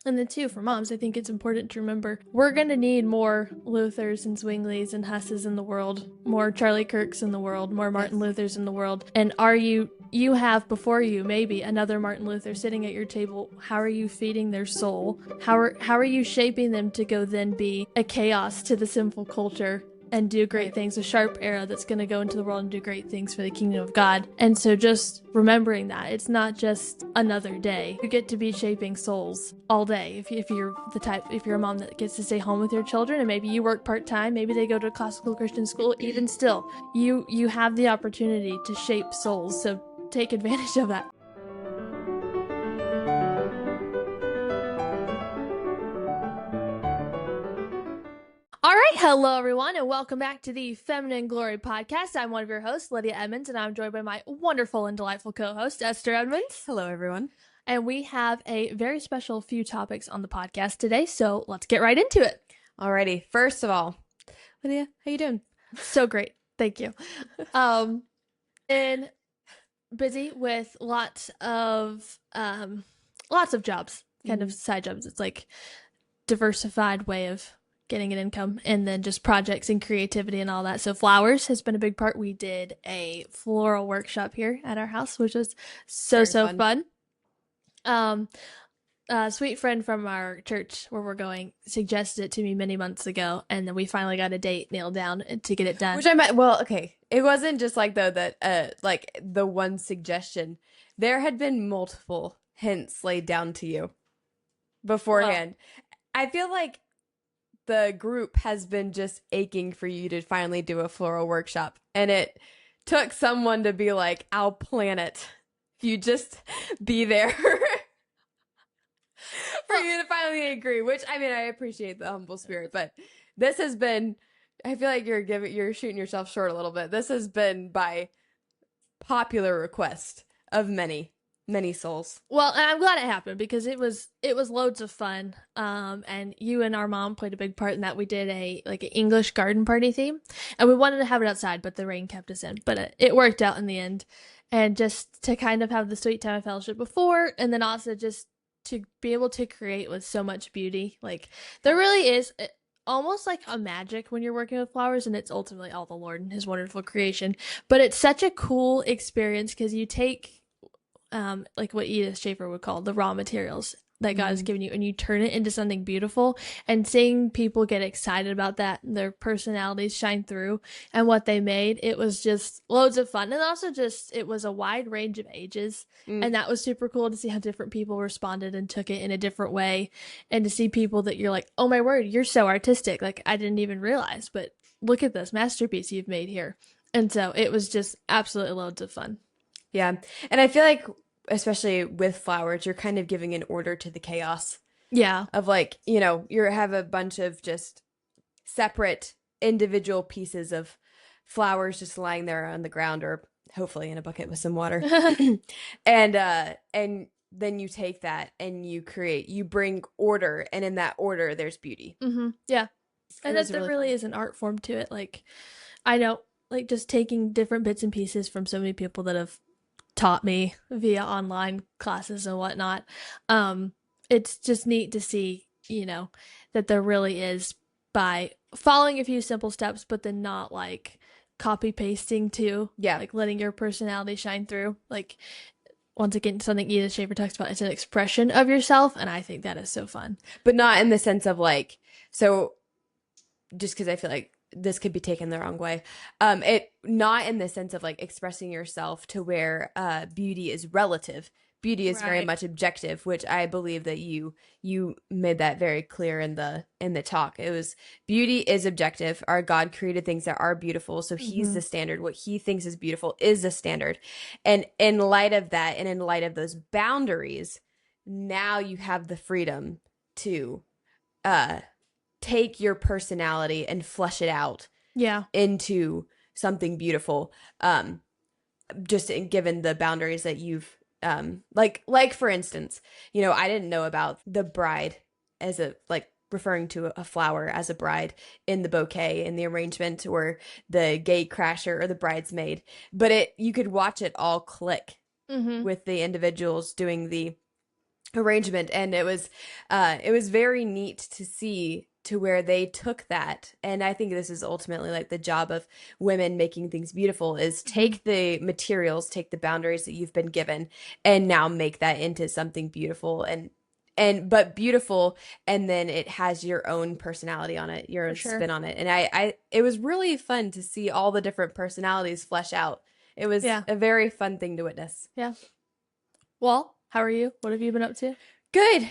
And then too, for moms, I think it's important to remember we're going to need more Luthers and Zwinglis and Husses in the world, more Charlie Kirks in the world, more Martin Luthers in the world. And you have before you maybe another Martin Luther sitting at your table. How are you feeding their soul? How are you shaping them to go then be a chaos to the sinful culture and do great things, a sharp arrow that's going to go into the world and do great things for the kingdom of God? And so just remembering that it's not just another day. You get to be shaping souls all day. If you're if you're a mom that gets to stay home with your children and maybe you work part-time, maybe they go to a classical Christian school, even still, you have the opportunity to shape souls. So take advantage of that. All right, hello everyone, and welcome back to the Feminine Glory Podcast. I'm one of your hosts, Lydia Edmonds, and I'm joined by my wonderful and delightful co-host, Esther Edmonds. Hello, everyone. And we have a very special few topics on the podcast today, so let's get right into it. Alrighty, first of all, Lydia, how you doing? So great, thank you. And busy with lots of jobs, kind of side jobs. It's like diversified way of getting an income, and then just projects and creativity and all that. So flowers has been a big part. We did a floral workshop here at our house, which was so fun. A sweet friend from our church where we're going suggested it to me many months ago, and then we finally got a date nailed down to get it done. Which I meant, well, okay. It wasn't just like though that like the one suggestion. There had been multiple hints laid down to you beforehand. Wow. I feel like the group has been just aching for you to finally do a floral workshop, and it took someone to be like, I'll plan it if you just be there. For you to finally agree, which I mean, I appreciate the humble spirit, but this has been, I feel like you're shooting yourself short a little bit. This has been by popular request of many souls. Well, and I'm glad it happened because it was loads of fun. And you and our mom played a big part in that. We did an English garden party theme, and we wanted to have it outside, but the rain kept us in. But it worked out in the end, and just to kind of have the sweet time of fellowship before, and then also just to be able to create with so much beauty. Like there really is almost like a magic when you're working with flowers, and it's ultimately all the Lord and his wonderful creation. But it's such a cool experience because you take like what Edith Schaefer would call the raw materials that God has given you, and you turn it into something beautiful, and seeing people get excited about that, their personalities shine through and what they made. It was just loads of fun. And also just, it was a wide range of ages. And that was super cool to see how different people responded and took it in a different way. And to see people that you're like, oh my word, you're so artistic. Like I didn't even realize, but look at this masterpiece you've made here. And so it was just absolutely loads of fun. Yeah. And I feel like, especially with flowers, you're kind of giving an order to the chaos. Yeah. Of like, you know, you have a bunch of just separate individual pieces of flowers just lying there on the ground, or hopefully in a bucket with some water. And then you take that and you bring order, and in that order there's beauty. Yeah. And that there really is an art form to it. Like I know, like just taking different bits and pieces from so many people that have taught me via online classes and whatnot. It's just neat to see, you know, that there really is, by following a few simple steps, but then not like copy pasting too. Yeah. Like letting your personality shine through. Like once again, something Edith Schaefer talks about, it's an expression of yourself. And I think that is so fun. But not in the sense of like, so just because I feel like this could be taken the wrong way. It not in the sense of like expressing yourself to where beauty is relative. Beauty is very much objective, which I believe that you made that very clear in the talk. It was beauty is objective. Our God created things that are beautiful, so he's the standard. What he thinks is beautiful is the standard. And in light of that, and in light of those boundaries, now you have the freedom to take your personality and flesh it out into something beautiful, just given the boundaries that you've like for instance, you know, I didn't know about the bride as a, like, referring to a flower as a bride in the bouquet, in the arrangement, or the gate crasher or the bridesmaid, but you could watch it all click with the individuals doing the arrangement, and it was very neat to see to where they took that. And I think this is ultimately like the job of women making things beautiful is Mhm. take the materials, take the boundaries that you've been given, and now make that into something beautiful, and but beautiful, and then it has your own personality on it, your For own sure. spin on it. And I it was really fun to see all the different personalities flesh out. It was Yeah. a very fun thing to witness. Yeah. Well, how are you? What have you been up to? Good.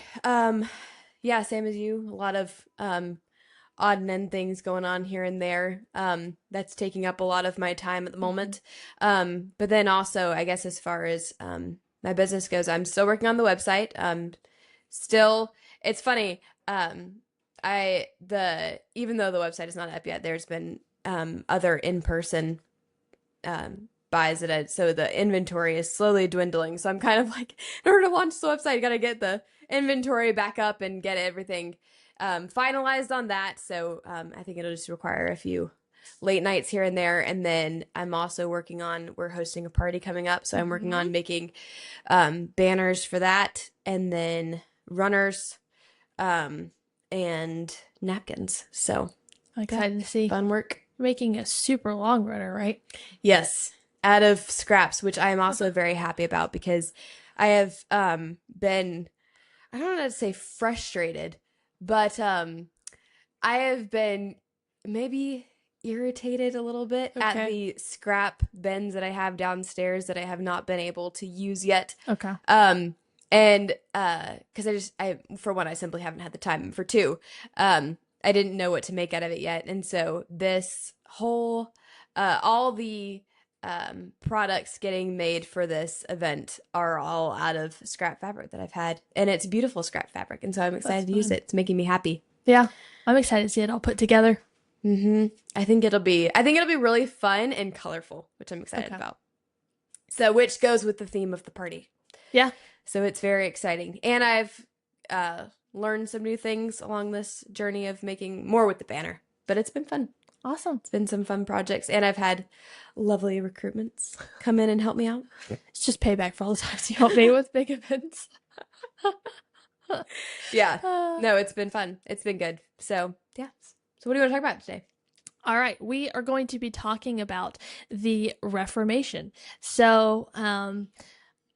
Yeah, same as you. A lot of odd and end things going on here and there. That's taking up a lot of my time at the Mhm. moment. But then also, I guess as far as my business goes, I'm still working on the website. Still, it's funny. I the even though the website is not up yet, there's been other in person buys that so the inventory is slowly dwindling. So I'm kind of like, in order to launch the website, you got to get the inventory back up and get everything finalized on that. So I think it'll just require a few late nights here and there. And then I'm also working on, we're hosting a party coming up. So I'm working Mhm. on making banners for that, and then runners um, and napkins. So I'm yeah, excited to see. fun work. Making a super long runner, right? Yes, out of scraps, which I am also very happy about because I have been, I don't know how to say frustrated, but I have been maybe irritated a little bit at Okay. the scrap bins that I have downstairs that I have not been able to use yet. Okay. Um and because I for one, I simply haven't had the time, and for two, I didn't know what to make out of it yet. And so this whole all the products getting made for this event are all out of scrap fabric that I've had, and it's beautiful scrap fabric, and so I'm That's excited to use fun. it. It's making me happy. Yeah. I'm excited to see it all put together. I think it'll be really fun and colorful, which I'm excited Okay. about. So, which goes with the theme of the party. Yeah. So it's very exciting. And I've learned some new things along this journey of making more with the banner. But it's been fun. Awesome. It's been some fun projects. And I've had lovely recruitments come in and help me out. It's just payback for all the times you helped me with big events. Yeah. Uh, No, it's been fun. It's been good. So, yeah. So, what do you want to talk about today? all right, we are going to be talking about the Reformation. So,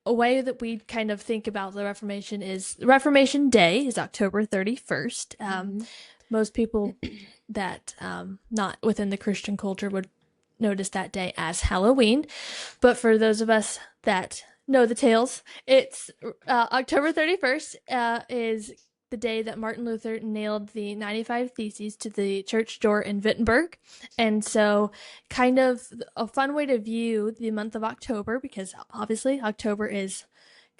a way that we kind of think about the Reformation is Reformation Day is October 31st. Mm-hmm. Most people that not within the Christian culture would notice that day as Halloween, but for those of us that know the tales, it's October 31st is the day that Martin Luther nailed the 95 Theses to the church door in Wittenberg. And so, kind of a fun way to view the month of October, because obviously October is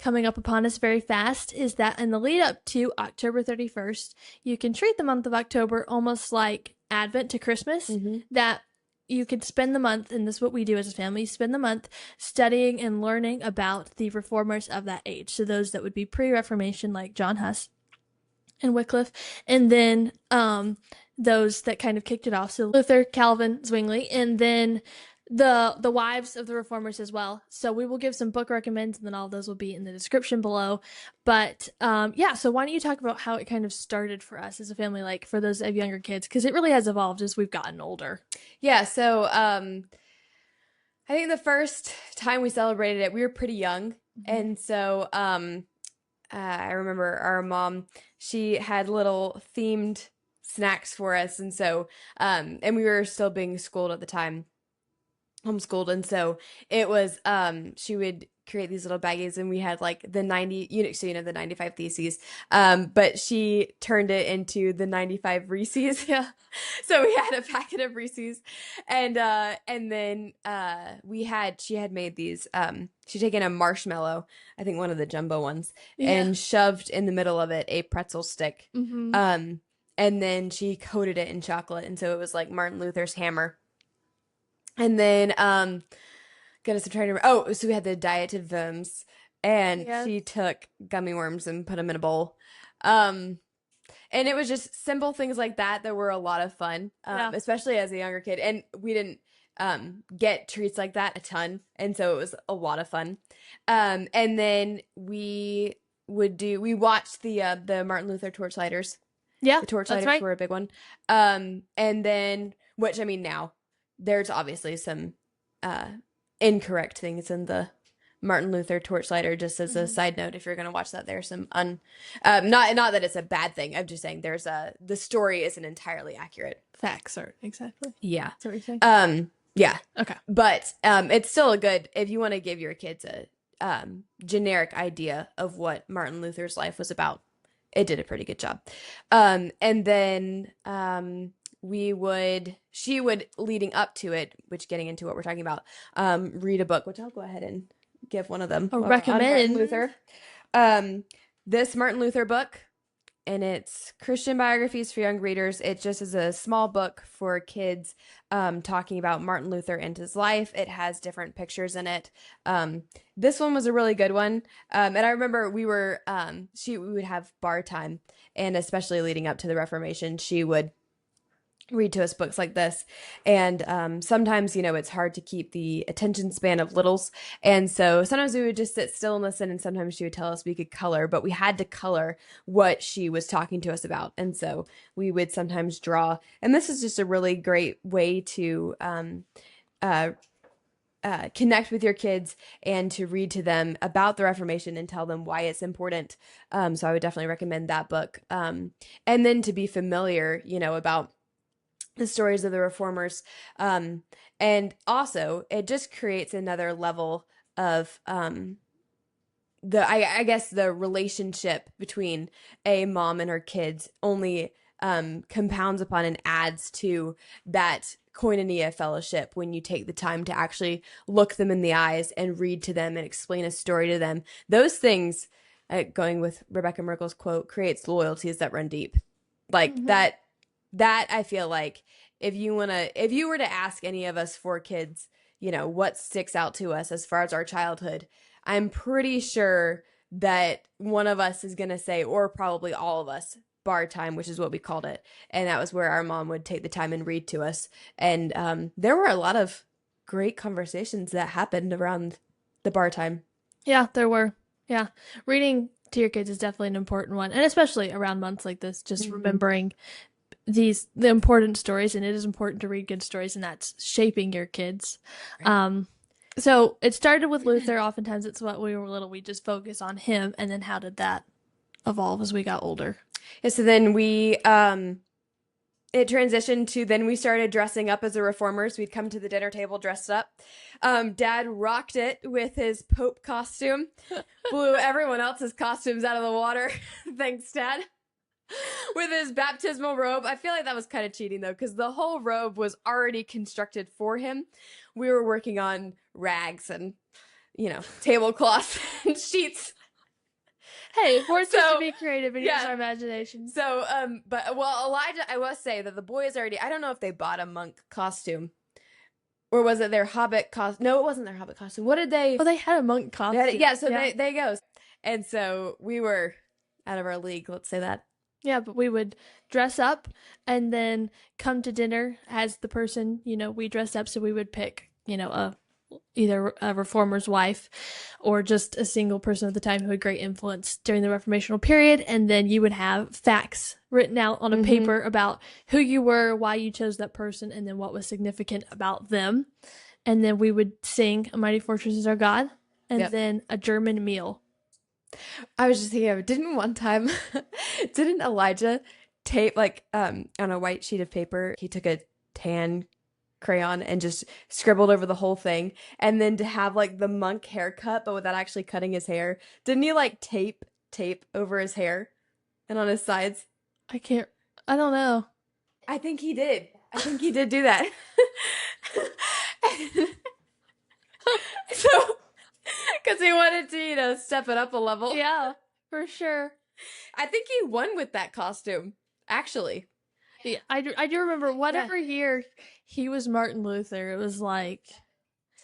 coming up upon us very fast, is that in the lead up to October 31st, you can treat the month of October almost like Advent to Christmas, Mm-hmm. that you could spend the month, and this is what we do as a family, spend the month studying and learning about the reformers of that age. So those that would be pre-Reformation, like John Huss and Wycliffe, and then those that kind of kicked it off. So Luther, Calvin, Zwingli, and then the wives of the reformers as well. So we will give some book recommends, and then all of those will be in the description below. But yeah, so why don't you talk about how it kind of started for us as a family, like for those of younger kids, because it really has evolved as we've gotten older. Yeah. So, I think the first time we celebrated it, we were pretty young. Mm-hmm. And so, I remember our mom, she had little themed snacks for us. And so, and we were still being schooled at the time, homeschooled. And so it was, she would create these little baggies, and we had like the 90, so the 95 Theses. But she turned it into the 95 Reese's. Yeah. So we had a packet of Reese's, and then she had made these she'd taken a marshmallow, I think one of the jumbo ones, Yeah. and shoved in the middle of it a pretzel stick. Mm-hmm. Um and then she coated it in chocolate, and so it was like Martin Luther's hammer. And then goodness, I'm trying to remember. Oh, so we had the diet worms, and Yes. she took gummy worms and put them in a bowl. Um and it was just simple things like that that were a lot of fun, Yeah. especially as a younger kid. And we didn't get treats like that a ton, and so it was a lot of fun. And then we we watched the Martin Luther Torchlighters. Yeah, The that's Torchlighters right. were a big one. And then, which I mean, now there's obviously some uh, incorrect things in the Martin Luther Torchlighter. Just as a Hmm. side note, if you're going to watch that, there's some not that it's a bad thing. I'm just saying the story isn't entirely accurate. Facts are exactly. Yeah. That's what you're saying. Yeah. Okay. But it's still a good if you want to give your kids a generic idea of what Martin Luther's life was about. It did a pretty good job. And then she would, leading up to it, which getting into what we're talking about, read a book, which I'll go ahead and give one of them I'll while we're on Martin recommend. Luther. This Martin Luther book, and it's Christian Biographies for Young Readers. It just is a small book for kids talking about Martin Luther and his life. It has different pictures in it. This one was a really good one. And I remember we would have bar time, and especially leading up to the Reformation, she would read to us books like this. And sometimes, it's hard to keep the attention span of littles. And so sometimes we would just sit still and listen, and sometimes she would tell us we could color, but we had to color what she was talking to us about. And so we would sometimes draw. And this is just a really great way to connect with your kids and to read to them about the Reformation and tell them why it's important. So I would definitely recommend that book. And then to be familiar, about the stories of the reformers. And also it just creates another level of I guess the relationship between a mom and her kids only compounds upon and adds to that koinonia fellowship when you take the time to actually look them in the eyes and read to them and explain a story to them. Those things, going with Rebecca Merkel's quote, creates loyalties that run deep. Like Mhm. that I feel like if you were to ask any of us four kids, what sticks out to us as far as our childhood, I'm pretty sure that one of us is going to say, or probably all of us, bar time, which is what we called it. And that was where our mom would take the time and read to us. And there were a lot of great conversations that happened around the bar time. Yeah, there were. Yeah. Reading to your kids is definitely an important one. And especially around months like this, just remembering the important stories, and it is important to read good stories, and that's shaping your kids. Right. So it started with Luther. Oftentimes it's what we were little, we just focus on him, and then how did that evolve as we got older? Yeah, so then it transitioned to then we started dressing up as the reformers. We'd come to the dinner table dressed up. Dad rocked it with his Pope costume, blew everyone else's costumes out of the water. Thanks, Dad. With his baptismal robe. I feel like that was kind of cheating though, because the whole robe was already constructed for him. We were working on rags and, tablecloths and sheets. Hey, it forced us to be creative and use yeah. our imagination. So, Elijah, I will say that the boys already, I don't know if they bought a monk costume. Or was it their hobbit costume? No, it wasn't their hobbit costume. What did they? Oh, they had a monk costume. Yeah, so they go. And so we were out of our league, let's say that. Yeah, but we would dress up and then come to dinner as the person, we dressed up. So we would pick, either a reformer's wife or just a single person at the time who had great influence during the Reformational period. And then you would have facts written out on a paper about who you were, why you chose that person, and then what was significant about them. And then we would sing "A Mighty Fortress Is Our God," and then a German meal. I was just thinking of, didn't Elijah tape on a white sheet of paper, he took a tan crayon and just scribbled over the whole thing, and then to have the monk haircut but without actually cutting his hair, didn't he tape over his hair and on his sides? I don't know. I think he did do that. So because he wanted to step it up a level. Yeah, for sure. I think he won with that costume, actually. Yeah, I do remember whatever year he was Martin Luther, it was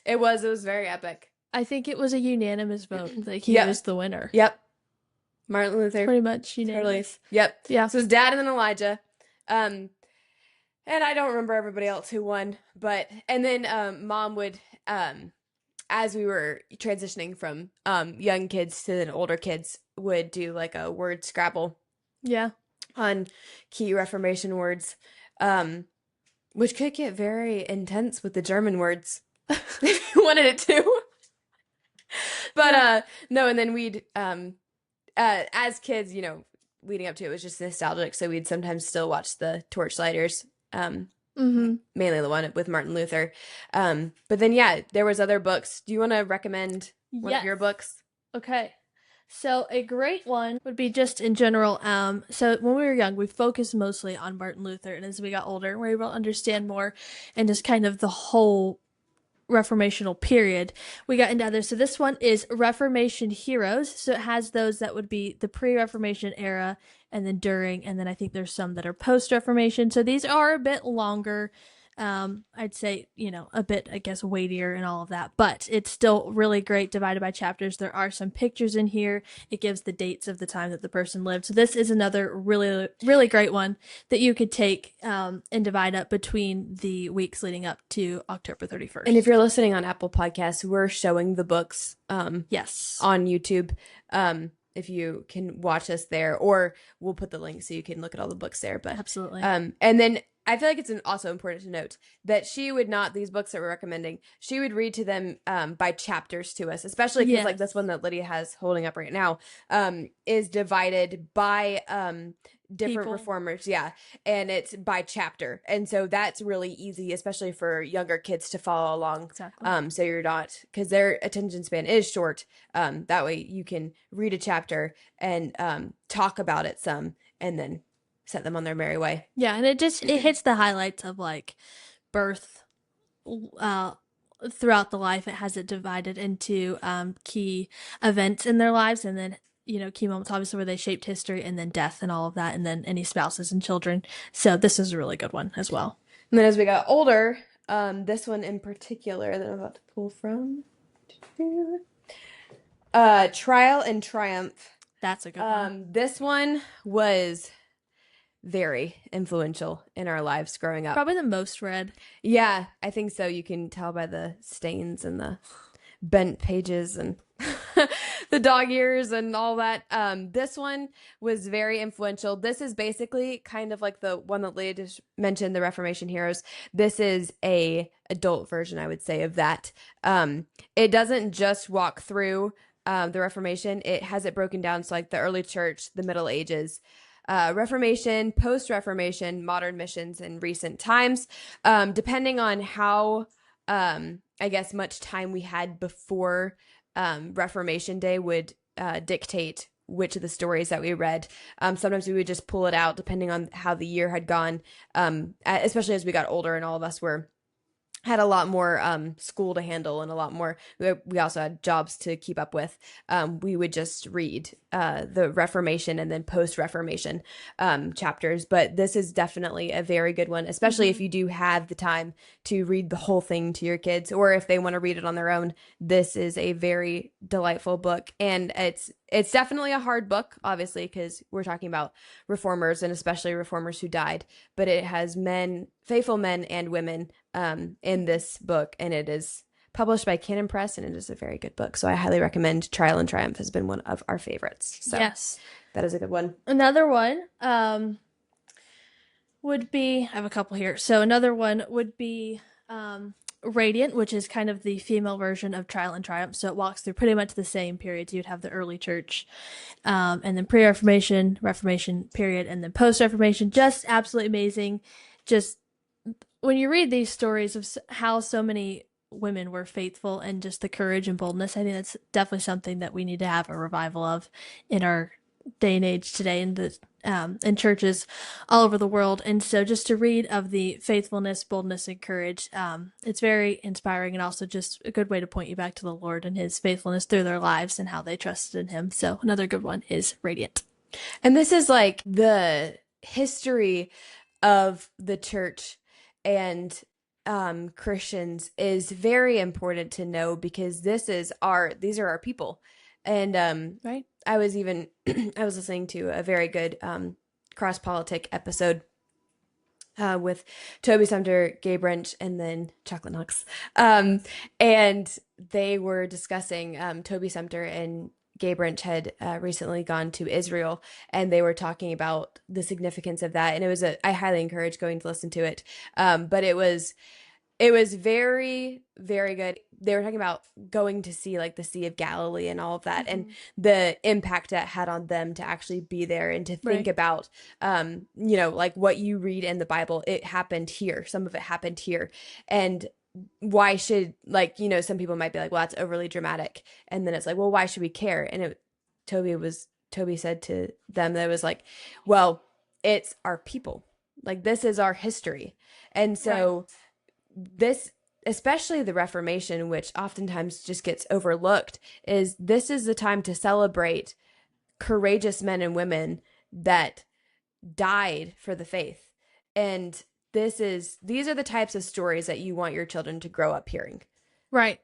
it was very epic. I think it was a unanimous vote. He was the winner. Yep. Martin Luther. Pretty much unanimous. Totally. Yep. Yeah. So it was Dad and then Elijah. And I don't remember everybody else who won, and then Mom would, as we were transitioning from young kids to then older kids, would do like a word Scrabble Yeah. on key Reformation words, which could get very intense with the German words if you wanted it to. But Yeah. no, and then we'd as kids, leading up to it was just nostalgic, so we'd sometimes still watch the Torchlighters, Mm-hmm. mainly the one with Martin Luther. But then yeah, there was other books. Do you want to recommend one of Yes. your books? Okay. So a great one would be just in general. So when we were young, we focused mostly on Martin Luther, and as we got older, we were able to understand more and just kind of the whole Reformational period. We got into others. So this one is Reformation Heroes. So it has those that would be the pre-Reformation era and then during, and then I think there's some that are post-Reformation. So these are a bit longer. I'd say, a bit, I guess, weightier and all of that, but it's still really great divided by chapters. There are some pictures in here. It gives the dates of the time that the person lived. So this is another really, really great one that you could take and divide up between the weeks leading up to October 31st. And if you're listening on Apple Podcasts, we're showing the books yes, on YouTube. If you can watch us there, or we'll put the link so you can look at all the books there. But absolutely. And then I feel like it's also important to note that she would not, these books that we're recommending, she would read to them by chapters to us, especially because like this one that Lydia has holding up right now is divided by different People. reformers. Yeah. And it's by chapter. And so that's really easy, especially for younger kids to follow along. Exactly. So you're not, because their attention span is short. That way you can read a chapter and talk about it some and then set them on their merry way. Yeah, and it hits the highlights of like birth throughout the life. It has it divided into key events in their lives, and then key moments obviously where they shaped history, and then death and all of that, and then any spouses and children. So this is a really good one as well. And then as we got older, this one in particular that I'm about to pull from, Trial and Triumph. That's a good one. This one was very influential in our lives growing up. Probably the most read. Yeah, I think so. You can tell by the stains and the bent pages and the dog ears and all that. This one was very influential. This is basically kind of like the one that Leah just mentioned, the Reformation Heroes. This is a adult version, I would say, of that. It doesn't just walk through the Reformation. It has it broken down. So like the early church, the Middle Ages, Reformation, post-Reformation, modern missions, and recent times, depending on how, I guess, much time we had before Reformation Day would dictate which of the stories that we read. Sometimes we would just pull it out depending on how the year had gone, especially as we got older and all of us had a lot more school to handle and a lot more. We also had jobs to keep up with. We would just read the Reformation and then post-Reformation chapters. But this is definitely a very good one, especially if you do have the time to read the whole thing to your kids, or if they want to read it on their own. This is a very delightful book, and it's definitely a hard book, obviously, because we're talking about reformers and especially reformers who died. But it has faithful men and women in this book, and it is published by Canon Press, and it is a very good book. So I highly recommend. Trial and Triumph has been one of our favorites. So yes, that is a good one. Another one would be, I have a couple here. So another one would be Radiant, which is kind of the female version of Trial and Triumph. So it walks through pretty much the same periods. You'd have the early church, and then pre-Reformation, Reformation period, and then post-Reformation. Just absolutely amazing. Just when you read these stories of how so many women were faithful and just the courage and boldness, I think that's definitely something that we need to have a revival of in our day and age today in churches all over the world. And so just to read of the faithfulness, boldness, and courage, it's very inspiring, and also just a good way to point you back to the Lord and his faithfulness through their lives and how they trusted in him. So another good one is Radiant. And this is like the history of the church and Christians is very important to know, because these are our people. And right. I was listening to a very good cross-politic episode with Toby Sumter, Gabe Wrench, and then Chocolate Knox. And they were discussing Toby Sumter and Gay Branch had recently gone to Israel, and they were talking about the significance of that. And I highly encourage going to listen to it. But it was very, very good. They were talking about going to see like the Sea of Galilee and all of that, and the impact that had on them to actually be there and to think about, like what you read in the Bible, it happened here. Some of it happened here. And why should, some people might be like, well, that's overly dramatic. And then it's like, well, why should we care? And Toby said to them that it was like, well, it's our people. Like, this is our history. And so this, especially the Reformation, which oftentimes just gets overlooked, this is the time to celebrate courageous men and women that died for the faith. And these are the types of stories that you want your children to grow up hearing. Right.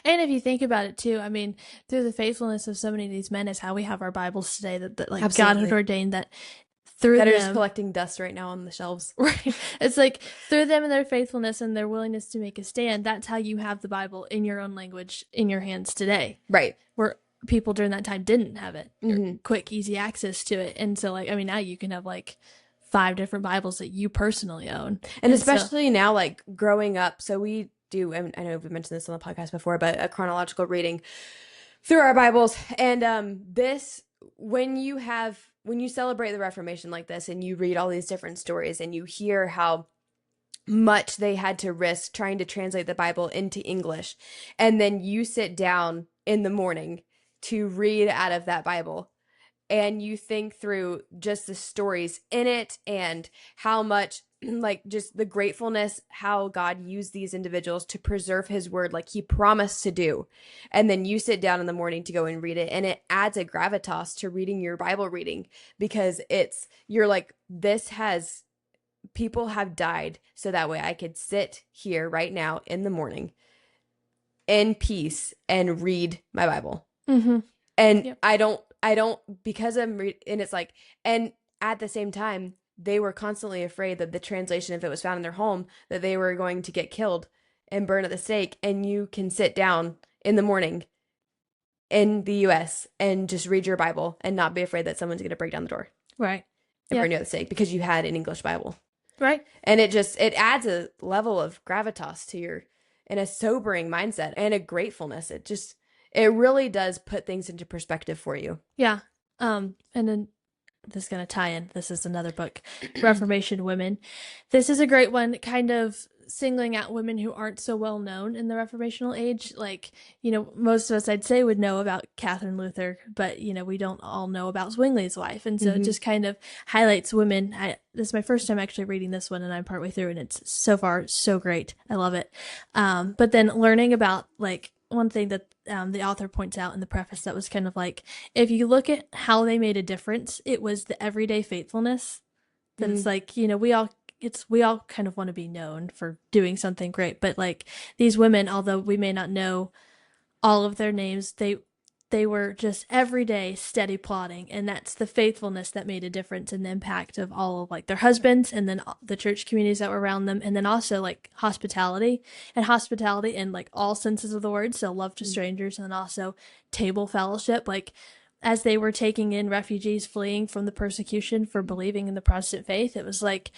And if you think about it too, I mean, through the faithfulness of so many of these men is how we have our Bibles today, that like Absolutely. God had ordained that through that them, are just collecting dust right now on the shelves. Right. It's like through them and their faithfulness and their willingness to make a stand, that's how you have the Bible in your own language in your hands today. Right. Where people during that time didn't have it. Quick, easy access to it. And so like, I mean, now you can have like 5 different Bibles that you personally own. And especially now, like growing up. So we do, and I know we've mentioned this on the podcast before, but a chronological reading through our Bibles. And when you celebrate the Reformation like this and you read all these different stories and you hear how much they had to risk trying to translate the Bible into English, and then you sit down in the morning to read out of that Bible, and you think through just the stories in it and how much, like, just the gratefulness, how God used these individuals to preserve his word like he promised to do. And then you sit down in the morning to go and read it, and it adds a gravitas to reading your Bible reading, because you're like, people have died so that way I could sit here right now in the morning in peace and read my Bible. And I don't, because and it's like, and at the same time, they were constantly afraid that the translation, if it was found in their home, that they were going to get killed and burned at the stake. And you can sit down in the morning in the US and just read your Bible and not be afraid that someone's going to break down the door. Right. And burn you at the stake because you had an English Bible. Right. And it adds a level of gravitas to and a sobering mindset and a gratefulness. It really does put things into perspective for you. Yeah. And then this is going to tie in. This is another book, Reformation Women. This is a great one, kind of singling out women who aren't so well known in the Reformational age. Like, most of us, I'd say, would know about Catherine Luther, but, we don't all know about Zwingli's wife. And so it just kind of highlights women. This is my first time actually reading this one, and I'm partway through, and it's so far so great. I love it. But then learning about, like, one thing that the author points out in the preface that was kind of like, if you look at how they made a difference, it was the everyday faithfulness. That it's like, we all kind of want to be known for doing something great, but like these women, although we may not know all of their names, they were just everyday steady plodding, and that's the faithfulness that made a difference in the impact of all of like their husbands and then the church communities that were around them, and then also like hospitality in like all senses of the word, so love to strangers, and then also table fellowship, like as they were taking in refugees fleeing from the persecution for believing in the Protestant faith, it was like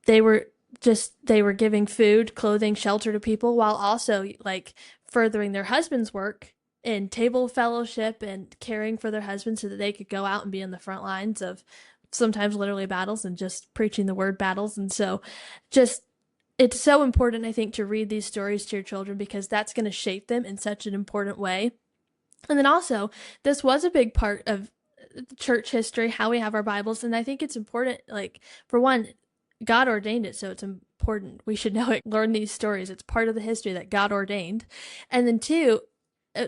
they were giving food, clothing, shelter to people while also like furthering their husband's work in table fellowship and caring for their husbands so that they could go out and be in the front lines of sometimes literally battles and just preaching the word battles. And so it's so important, I think, to read these stories to your children, because that's going to shape them in such an important way. And then also, this was a big part of church history, how we have our Bibles. And I think it's important, like, for one, God ordained it, so it's important. We should know it, learn these stories. It's part of the history that God ordained. And then two,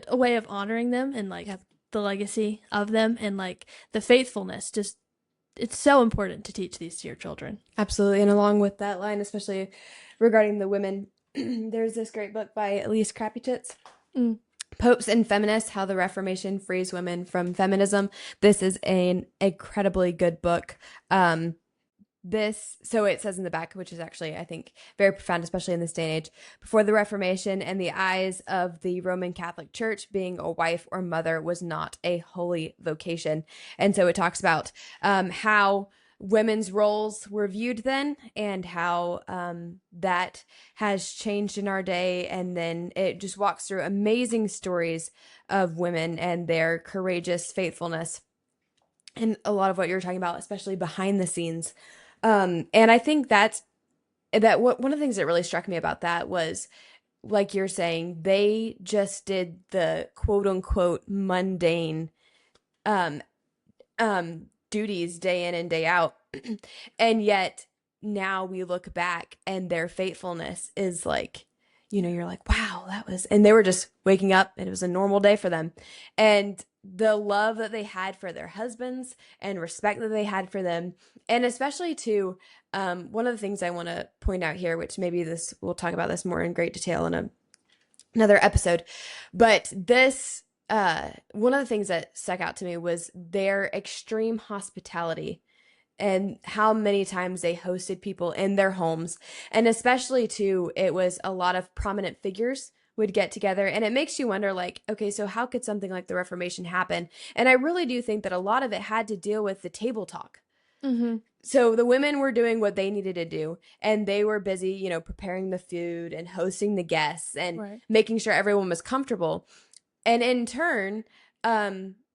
a way of honoring them and like have the legacy of them and like the faithfulness. Just, it's so important to teach these to your children. Absolutely. And along with that line, especially regarding the women, there's this great book by Elise Krapititz, Popes and Feminists, How the Reformation Frees Women from Feminism. This is an incredibly good book. so it says in the back, which is actually, I think, very profound, especially in this day and age. Before the Reformation, and the eyes of the Roman Catholic Church, being a wife or mother was not a holy vocation. And so it talks about how women's roles were viewed then, and how that has changed in our day. And then it just walks through amazing stories of women and their courageous faithfulness, and a lot of what you're talking about, especially behind the scenes. And I think one of the things that really struck me about that was, like you're saying, they just did the quote unquote mundane um, duties day in and day out. And yet now we look back and their faithfulness is like, you're like, wow, and they were just waking up and it was a normal day for them. And the love that they had for their husbands and respect that they had for them. And especially too, one of the things I want to point out here, which maybe we'll talk about this more in great detail in another episode, but one of the things that stuck out to me was their extreme hospitality and how many times they hosted people in their homes. And especially too, it was a lot of prominent figures would get together. And it makes you wonder, like, okay, so how could something like the Reformation happen? And I really do think that a lot of it had to deal with the table talk. Mm-hmm. So the women were doing what they needed to do, and they were busy, preparing the food and hosting the guests and Right. making sure everyone was comfortable. And in turn,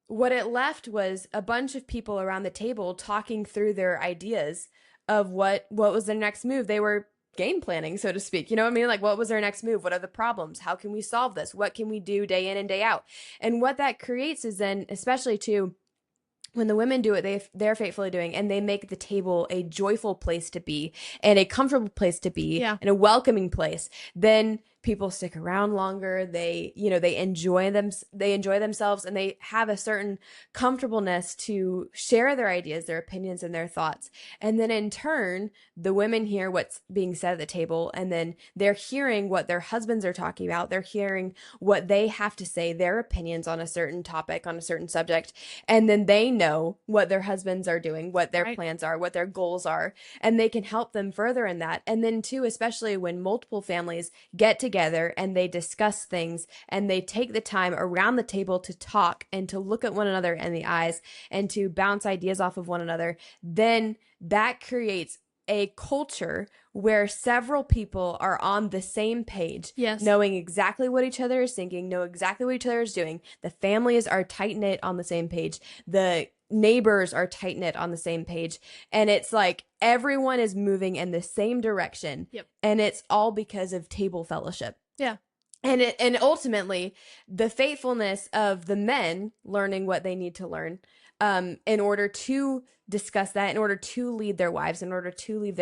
what it left was a bunch of people around the table talking through their ideas of what was their next move. They were game planning, so to speak. You know what I mean? Like, what was their next move? What are the problems? How can we solve this? What can we do day in and day out? And what that creates is then, especially too, when the women do it, they're faithfully doing, and they make the table a joyful place to be and a comfortable place to be, Yeah. and a welcoming place, then people stick around longer. They enjoy themselves, and they have a certain comfortableness to share their ideas, their opinions, and their thoughts. And then in turn, the women hear what's being said at the table, and then they're hearing what their husbands are talking about. They're hearing what they have to say, their opinions on a certain topic, on a certain subject. And then they know what their husbands are doing, what their Right. plans are, what their goals are, and they can help them further in that. And then too, especially when multiple families get together and they discuss things and they take the time around the table to talk and to look at one another in the eyes and to bounce ideas off of one another, then that creates a culture where several people are on the same page, Yes. knowing exactly what each other is thinking, know exactly what each other is doing. The families are tight knit on the same page. The neighbors are tight knit on the same page. And it's like everyone is moving in the same direction. Yep. And it's all because of table fellowship. Yeah. And ultimately, the faithfulness of the men learning what they need to learn, in order to discuss that, in order to lead their wives, in order to lead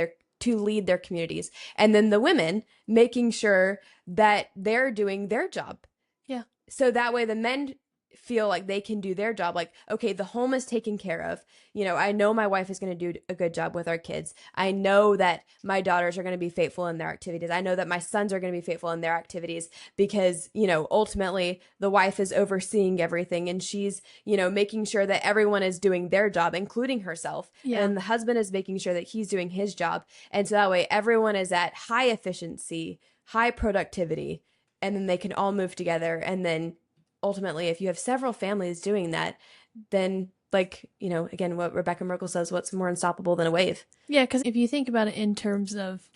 their communities, and then the women making sure that they're doing their job. Yeah. So that way the men feel like they can do their job. Like, okay, the home is taken care of. I know my wife is going to do a good job with our kids. I know that my daughters are going to be faithful in their activities. I know that my sons are going to be faithful in their activities because, ultimately the wife is overseeing everything, and she's, making sure that everyone is doing their job, including herself. Yeah. And the husband is making sure that he's doing his job. And so that way everyone is at high efficiency, high productivity, and then they can all move together. And then ultimately, if you have several families doing that, then, like, again, what Rebecca Merkel says, what's more unstoppable than a wave? Yeah, because if you think about it in terms of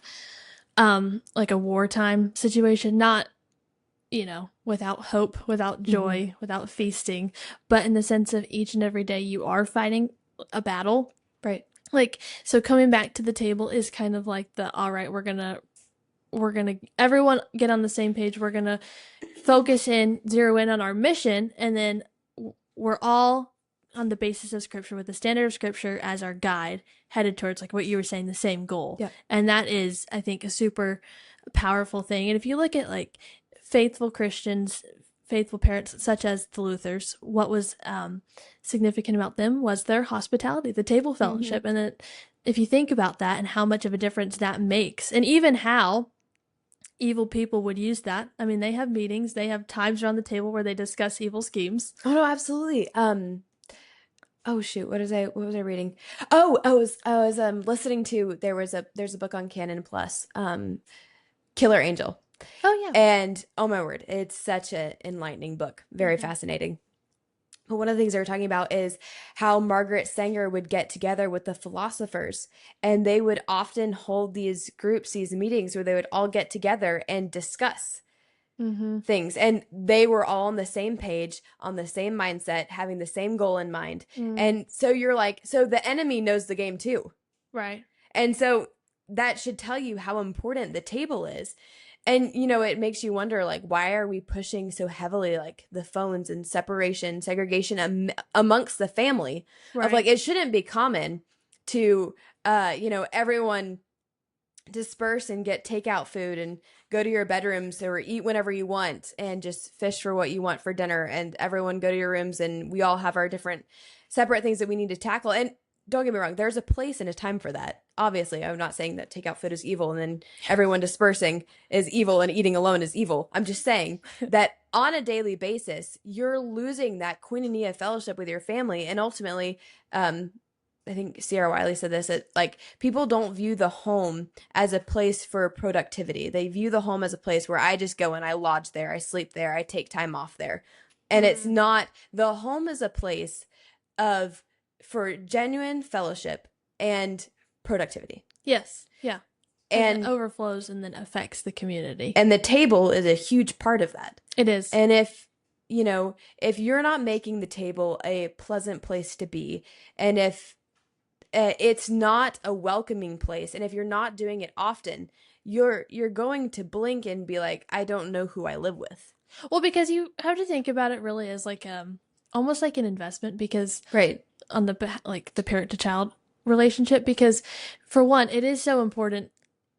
like a wartime situation, not, without hope, without joy, without feasting, but in the sense of each and every day you are fighting a battle. Right. Like, so coming back to the table is kind of like all right, we're gonna everyone get on the same page. We're gonna focus in, zero in on our mission, and then we're all on the basis of scripture, with the standard of scripture as our guide, headed towards, like what you were saying, the same goal. Yeah. And that is, I think, a super powerful thing. And if you look at like faithful Christians, faithful parents such as the Luthers, what was significant about them was their hospitality, the table fellowship. And that, if you think about that and how much of a difference that makes, and even how evil people would use that. I mean, they have meetings, they have times around the table where they discuss evil schemes. Oh no, absolutely. oh shoot, what was I reading? I was listening to there's a book on Canon Plus, Killer Angel. Oh yeah. And oh my word, it's such an enlightening book. Very Hmm. fascinating. But one of the things they were talking about is how Margaret Sanger would get together with the philosophers, and they would often hold these groups, these meetings where they would all get together and discuss Hmm. things. And they were all on the same page, on the same mindset, having the same goal in mind. Mm. And so you're like, so the enemy knows the game too. Right. And so that should tell you how important the table is. And, you know, it makes you wonder, like, why are we pushing so heavily, like, the phones and separation, segregation amongst the family? Of, like, Right. it shouldn't be common to, everyone disperse and get takeout food and go to your bedrooms or eat whenever you want and just fish for what you want for dinner, and everyone go to your rooms, and we all have our different separate things that we need to tackle. And don't get me wrong, there's a place and a time for that. Obviously, I'm not saying that takeout food is evil and then everyone dispersing is evil and eating alone is evil. I'm just saying that on a daily basis, you're losing that koinonia fellowship with your family. And ultimately, I think Sierra Wiley said this, that like people don't view the home as a place for productivity. They view the home as a place where I just go and I lodge there, I sleep there, I take time off there. And it's Mm. not, the home is a place of for genuine fellowship and productivity. Yes. Yeah. And it And overflows and then affects the community. and the table is a huge part of that. It is. And if you're not making the table a pleasant place to be, and if it's not a welcoming place, and if you're not doing it often, you're going to blink and be like, I don't know who I live with. Well, because you have to think about it really as like almost like an investment, because Right. on like the parent to child relationship, because for one, it is so important.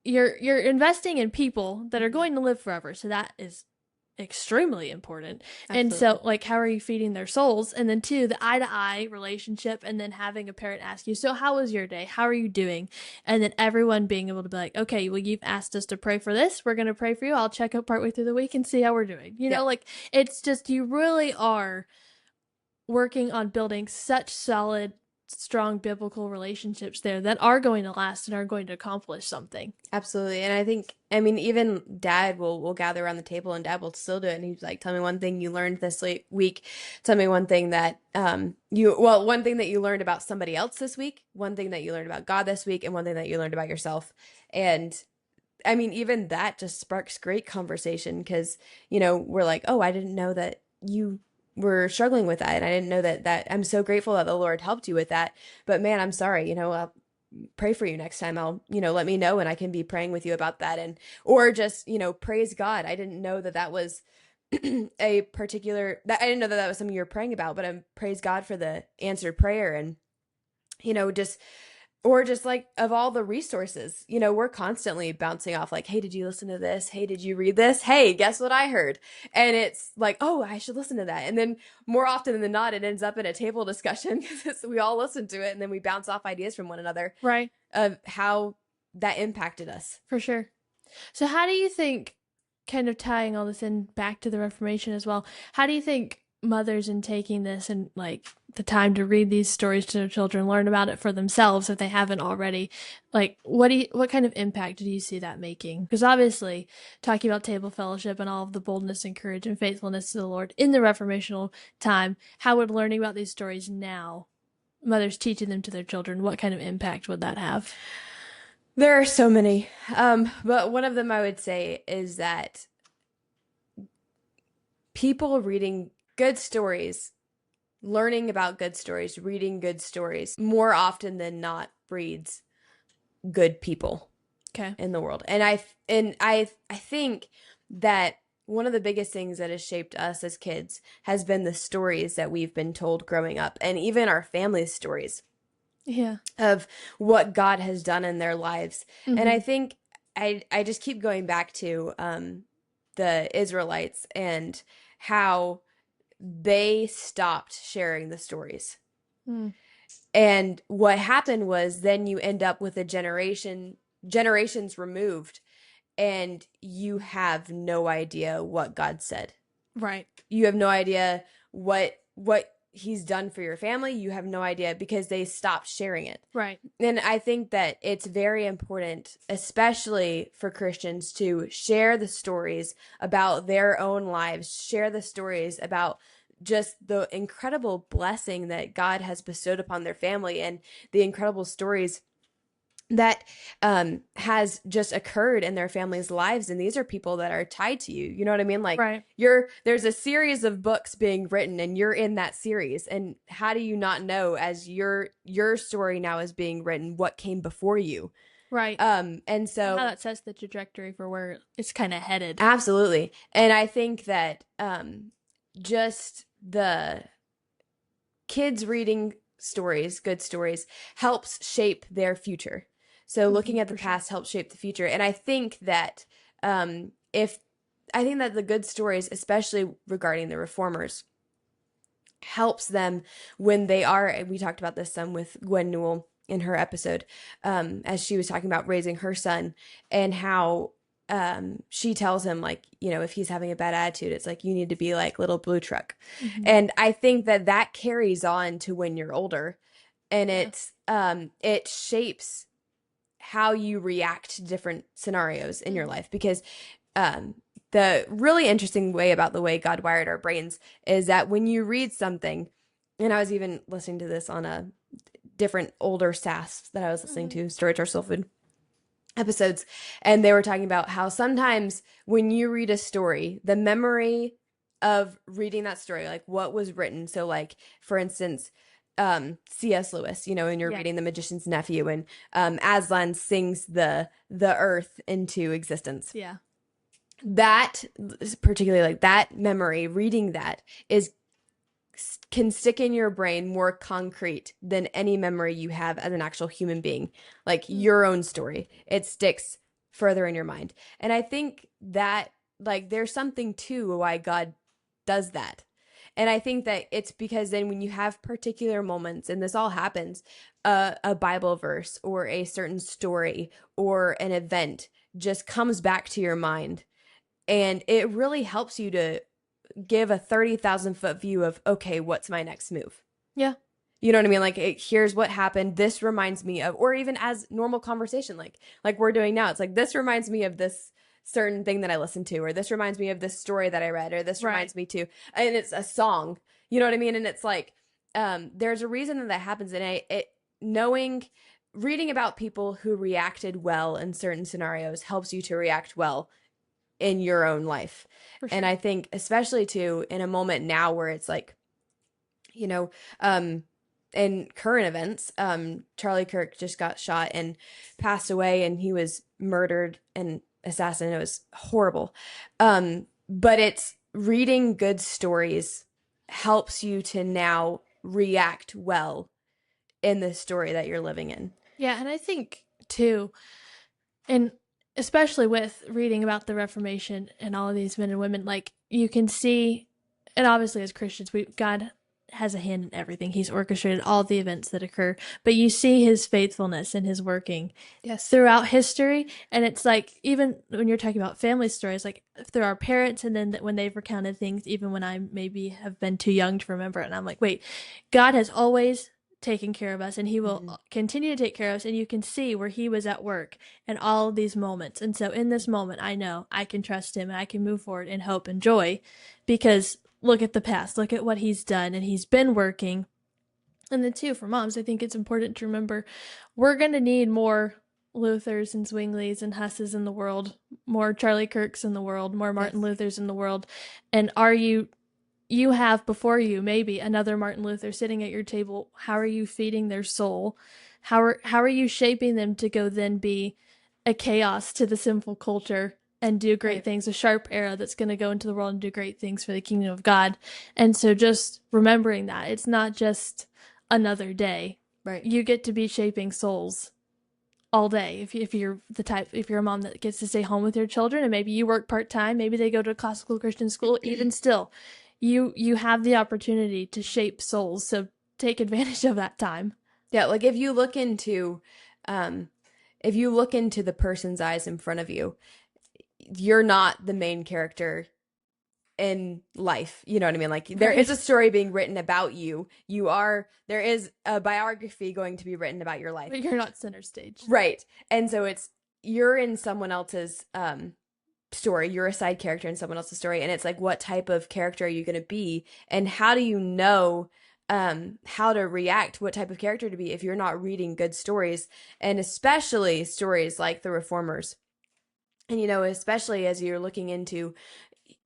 You're investing in people that are going to live forever, so that is extremely important. And Absolutely. so, like, how are you feeding their souls? And then two, the eye to eye relationship, and then having a parent ask you, so how was your day, how are you doing? And then everyone being able to be like, okay, well, you've asked us to pray for this, we're going to pray for you, I'll check up partway through the week and see how we're doing, Yeah. like, it's just, you really are working on building such solid, strong biblical relationships there that are going to last and are going to accomplish something. Absolutely. And I think, I mean, even dad will gather around the table, and dad will still do it. And he's like, tell me one thing you learned this week. Tell me one thing that one thing that you learned about somebody else this week, one thing that you learned about God this week, and one thing that you learned about yourself. And I mean, even that just sparks great conversation, because, we're like, oh, I didn't know that you were struggling with that. And I didn't know that I'm so grateful that the Lord helped you with that. But man, I'm sorry, I'll pray for you next time. I'll, let me know and I can be praying with you about that. And, or just, praise God. I didn't know that was a particular, that I didn't know that was something you were praying about, but I'm praise God for the answered prayer. And, just, or just like of all the resources, we're constantly bouncing off like, hey, did you listen to this? Hey, did you read this? Hey, guess what I heard? And it's like, oh, I should listen to that. And then more often than not, it ends up in a table discussion because we all listen to it and then we bounce off ideas from one another Right. of how that impacted us. For sure. So, how do you think, kind of tying all this in back to the Reformation as well, how do you think mothers in taking this and like the time to read these stories to their children, learn about it for themselves if they haven't already, like what kind of impact do you see that making? Because obviously, talking about table fellowship and all of the boldness and courage and faithfulness to the Lord in the Reformational time, how would learning about these stories now, mothers teaching them to their children, what kind of impact would that have? There are so many. But one of them I would say is that people reading good stories, learning about good stories, reading good stories, more often than not breeds good people Okay. in the world. And I think that one of the biggest things that has shaped us as kids has been the stories that we've been told growing up, and even our family's stories. Yeah. Of what God has done in their lives. Mm-hmm. And I think I just keep going back to the Israelites and how they stopped sharing the stories. Mm. And what happened was then you end up with a generations removed, and you have no idea what God said. Right. You have no idea what he's done for your family, you have no idea because they stopped sharing it. Right. And I think that it's very important, especially for Christians, to share the stories about their own lives, share the stories about just the incredible blessing that God has bestowed upon their family and the incredible stories that has just occurred in their families' lives. And these are people that are tied to you. You know what I mean? Like Right. there's a series of books being written and you're in that series. And how do you not know, as your story now is being written, what came before you? Right. And so How that sets the trajectory for where it's kind of headed. absolutely. And I think that just the kids reading stories, good stories, helps shape their future. So looking at the past helps shape the future. And I think that if I think that the good stories, especially regarding the reformers, helps them when they are, and we talked about this some with Gwen Newell in her episode, as she was talking about raising her son and how she tells him, like, you know, if he's having a bad attitude, it's like, you need to be like little blue truck. And I think that that carries on to when you're older, and it shapes how you react to different scenarios in your life, because the really interesting way about the way God wired our brains is that when you read something, and I was even listening to this on a different older SAS that I was listening to, Storage Our Soul Food episodes, and they were talking about how sometimes when you read a story, the memory of reading that story, like what was written, so like for instance, C.S. Lewis, you know, and you're reading The Magician's Nephew, and Aslan sings the earth into existence. Yeah. That particularly, like that memory, reading that can stick in your brain more concrete than any memory you have as an actual human being, like your own story. It sticks further in your mind. And I think that, like, there's something to why God does that. And I think that it's because then when you have particular moments, and this all happens, a Bible verse or a certain story or an event just comes back to your mind. And it really helps you to give a 30,000-foot view of, okay, what's my next move? Yeah. You know what I mean? Like, here's what happened. This reminds me of, or even as normal conversation, like we're doing now. It's like, this reminds me of this certain thing that I listened to, or this reminds me of this story that I read, or this reminds me to, and it's a song. You know what I mean? And it's like, there's a reason that happens. And reading about people who reacted well in certain scenarios helps you to react well in your own life. Sure. And I think especially too in a moment now where it's like, you know, in current events, Charlie Kirk just got shot and passed away, and he was murdered and assassinated. It was horrible. But it's reading good stories helps you to now react well in the story that you're living in. Yeah, and I think too, and especially with reading about the Reformation and all of these men and women, like you can see, and obviously as Christians, God has a hand in everything. He's orchestrated all the events that occur, but you see his faithfulness and his working throughout history. And it's like, even when you're talking about family stories, like through our parents, and then when they've recounted things, even when I maybe have been too young to remember it. And I'm like, wait, God has always taken care of us, and he will continue to take care of us. And you can see where he was at work in all of these moments. And so in this moment, I know I can trust him and I can move forward in hope and joy, because look at the past, look at what he's done, and he's been working. And then too, for moms, I think it's important to remember we're going to need more Luthers and Zwinglis and Husses in the world, more Charlie Kirks in the world, more Martin Luthers in the world. And you have before you maybe another Martin Luther sitting at your table. How are you feeding their soul? How are you shaping them to go then be a chaos to the sinful culture and do great things, a sharp arrow that's going to go into the world and do great things for the kingdom of God? And so just remembering that it's not just another day. Right. You get to be shaping souls all day. If you're a mom that gets to stay home with your children, and maybe you work part-time, maybe they go to a classical Christian school, even still, you have the opportunity to shape souls. So take advantage of that time. Yeah. Like if you look into the person's eyes in front of you, you're not the main character in life. You know what I mean? Like there is a story being written about you. There is a biography going to be written about your life. But you're not center stage. Right. And so you're in someone else's story. You're a side character in someone else's story. And it's like, what type of character are you going to be? And how do you know how to react, what type of character to be if you're not reading good stories, and especially stories like the Reformers. And, especially as you're looking into,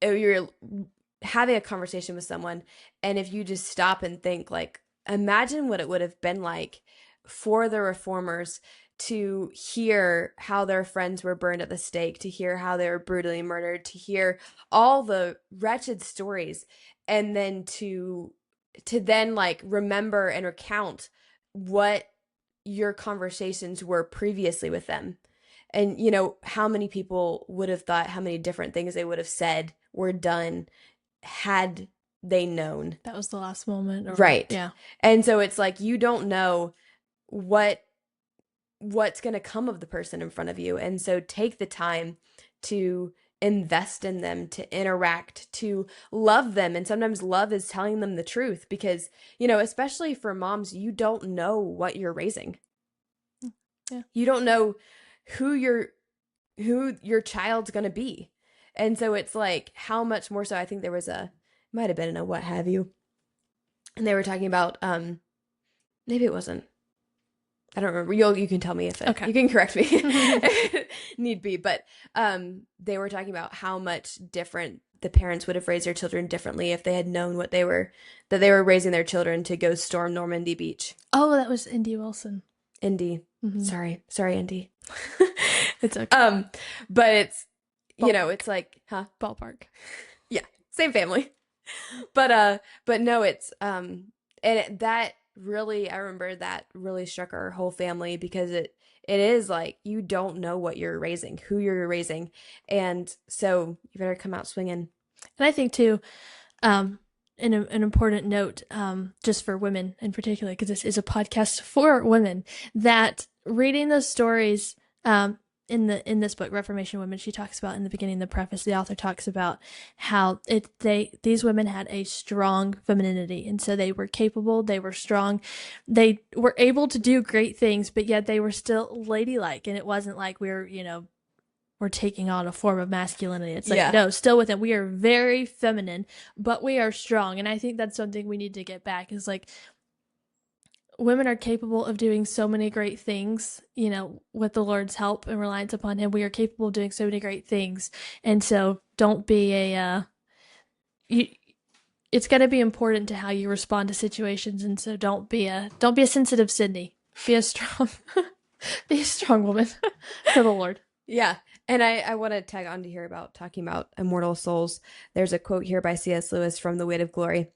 you're having a conversation with someone, and if you just stop and think, like, imagine what it would have been like for the Reformers to hear how their friends were burned at the stake, to hear how they were brutally murdered, to hear all the wretched stories, and then to then like remember and recount what your conversations were previously with them. And, how many people would have thought, how many different things they would have said or done had they known. That was the last moment. Right. Yeah. And so it's like, you don't know what's going to come of the person in front of you. And so take the time to invest in them, to interact, to love them. And sometimes love is telling them the truth because, especially for moms, you don't know what you're raising. Yeah. You don't know who your child's going to be. And so it's like, how much more so. I think there was might have been in a what have you, and they were talking about maybe it wasn't, I don't remember. You can tell me if okay. You can correct me need be, but they were talking about how much different the parents would have raised their children differently if they had known that they were raising their children to go storm Normandy Beach. Oh, that was Indy Wilson. Indy. Mm-hmm. Sorry, Indy. It's okay. But it's ballpark. It's like, ballpark. Yeah, same family. But no, it's and that really, I remember that really struck our whole family because it is like, you don't know what you're raising, who you're raising, and so you better come out swinging. And I think too, an important note, just for women in particular, because this is a podcast for women, that reading those stories, in this book, Reformation Women, she talks about in the beginning, the preface, the author talks about how these women had a strong femininity, and so they were capable, they were strong, they were able to do great things, but yet they were still ladylike, and it wasn't like we're taking on a form of masculinity. It's like, no, still within, we are very feminine, but we are strong. And I think that's something we need to get back, is like, women are capable of doing so many great things, with the Lord's help and reliance upon Him. We are capable of doing so many great things. And so don't be it's going to be important to how you respond to situations. And so don't be a sensitive Sydney. Be a strong woman for the Lord. Yeah. And I want to tag on to here about talking about immortal souls. There's a quote here by C.S. Lewis from The Weight of Glory.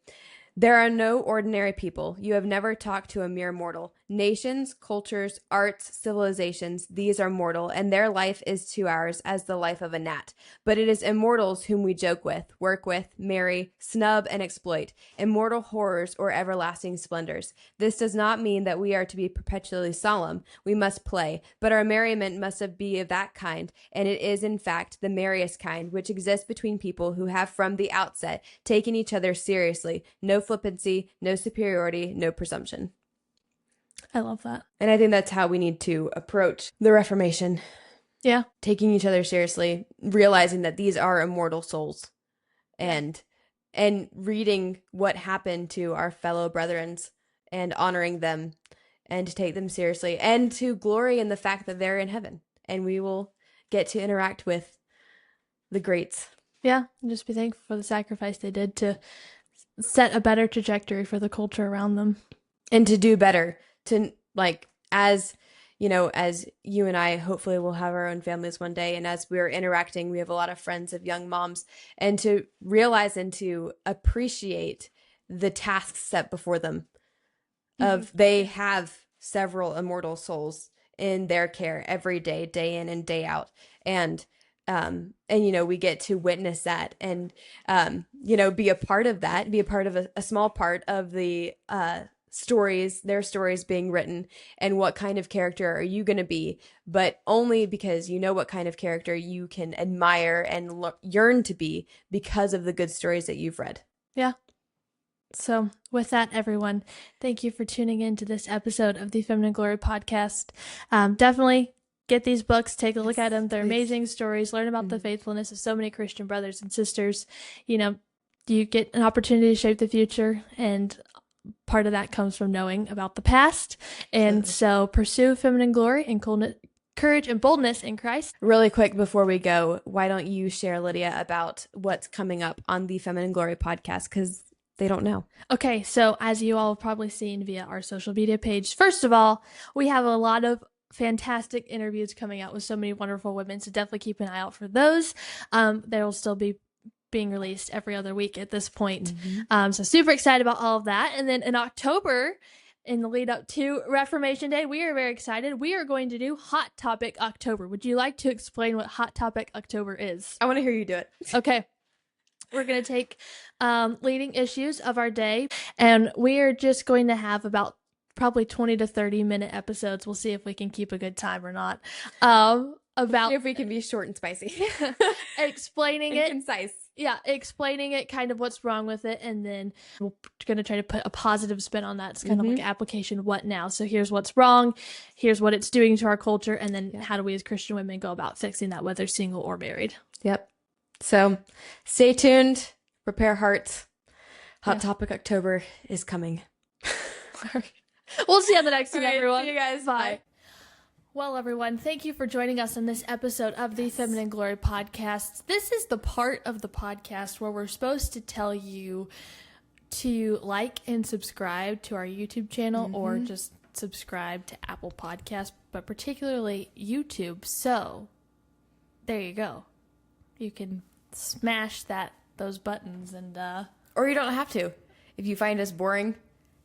There are no ordinary people. You have never talked to a mere mortal. Nations, cultures, arts, civilizations, these are mortal, and their life is to ours as the life of a gnat. But it is immortals whom we joke with, work with, marry, snub, and exploit, immortal horrors or everlasting splendors. This does not mean that we are to be perpetually solemn. We must play, but our merriment must be of that kind, and it is, in fact, the merriest kind, which exists between people who have from the outset taken each other seriously, no flippancy, no superiority, no presumption. I love that. And I think that's how we need to approach the Reformation. Yeah. Taking each other seriously, realizing that these are immortal souls, and reading what happened to our fellow brethren and honoring them, and to take them seriously, and to glory in the fact that they're in heaven and we will get to interact with the greats. Yeah. And just be thankful for the sacrifice they did to set a better trajectory for the culture around them. And to do better, to as you and I hopefully will have our own families one day, and as we're interacting, we have a lot of friends of young moms, and to realize and to appreciate the tasks set before them. They have several immortal souls in their care every day, day in and day out, and we get to witness that, and be a part of that, be a part of a small part of the stories, their stories being written, and what kind of character are you going to be, but only because you know what kind of character you can admire and yearn to be because of the good stories that you've read. Yeah. So with that, everyone, thank you for tuning in to this episode of the Feminine Glory podcast. Definitely get these books, take a look at them. They're amazing stories. Learn about the faithfulness of so many Christian brothers and sisters. You know, you get an opportunity to shape the future, and part of that comes from knowing about the past. And so pursue feminine glory and courage and boldness in Christ. Really quick before we go, why don't you share, Lydia, about what's coming up on the Feminine Glory podcast? Because they don't know. Okay, so as you all have probably seen via our social media page, first of all, we have a lot of fantastic interviews coming out with so many wonderful women, so definitely keep an eye out for those. They will still be being released every other week at this point. So super excited about all of that. And then in October, in the lead up to Reformation Day, we are very excited. We are going to do Hot Topic October. Would you like to explain what Hot Topic October is? I want to hear you do it. Okay. We're going to take leading issues of our day, and we are just going to have about probably 20 to 30-minute episodes. We'll see if we can keep a good time or not. About if we can be short and spicy. Explaining and it. Concise. Yeah, explaining it, kind of what's wrong with it, and then we're going to try to put a positive spin on that. It's kind of like application what now. So here's what's wrong, here's what it's doing to our culture, and then how do we as Christian women go about fixing that, whether single or married. Yep. So stay tuned, prepare hearts. Hot Topic October is coming. We'll see you on the next one, everyone. See you guys. Bye. Well, everyone, thank you for joining us on this episode of the Feminine Glory podcast. This is the part of the podcast where we're supposed to tell you to like and subscribe to our YouTube channel or just subscribe to Apple Podcasts, but particularly YouTube. So there you go. You can smash those buttons and or you don't have to. If you find us boring,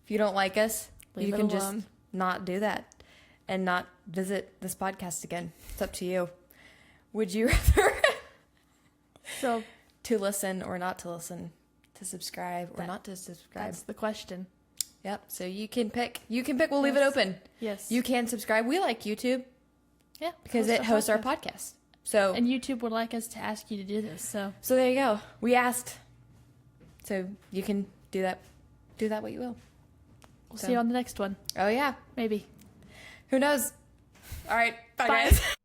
if you don't like us, you can just not do that and not visit this podcast again. It's up to you. Would you rather to listen or not to listen, to subscribe or not to subscribe? That's the question. Yep. So you can pick. We'll leave it open. Yes. You can subscribe. We like YouTube. Yeah. Because it hosts our podcast. So and YouTube would like us to ask you to do this. So there you go. We asked. So you can do that. Do that what you will. We'll see you on the next one. Oh yeah. Maybe. Who knows? All right. Bye. Guys.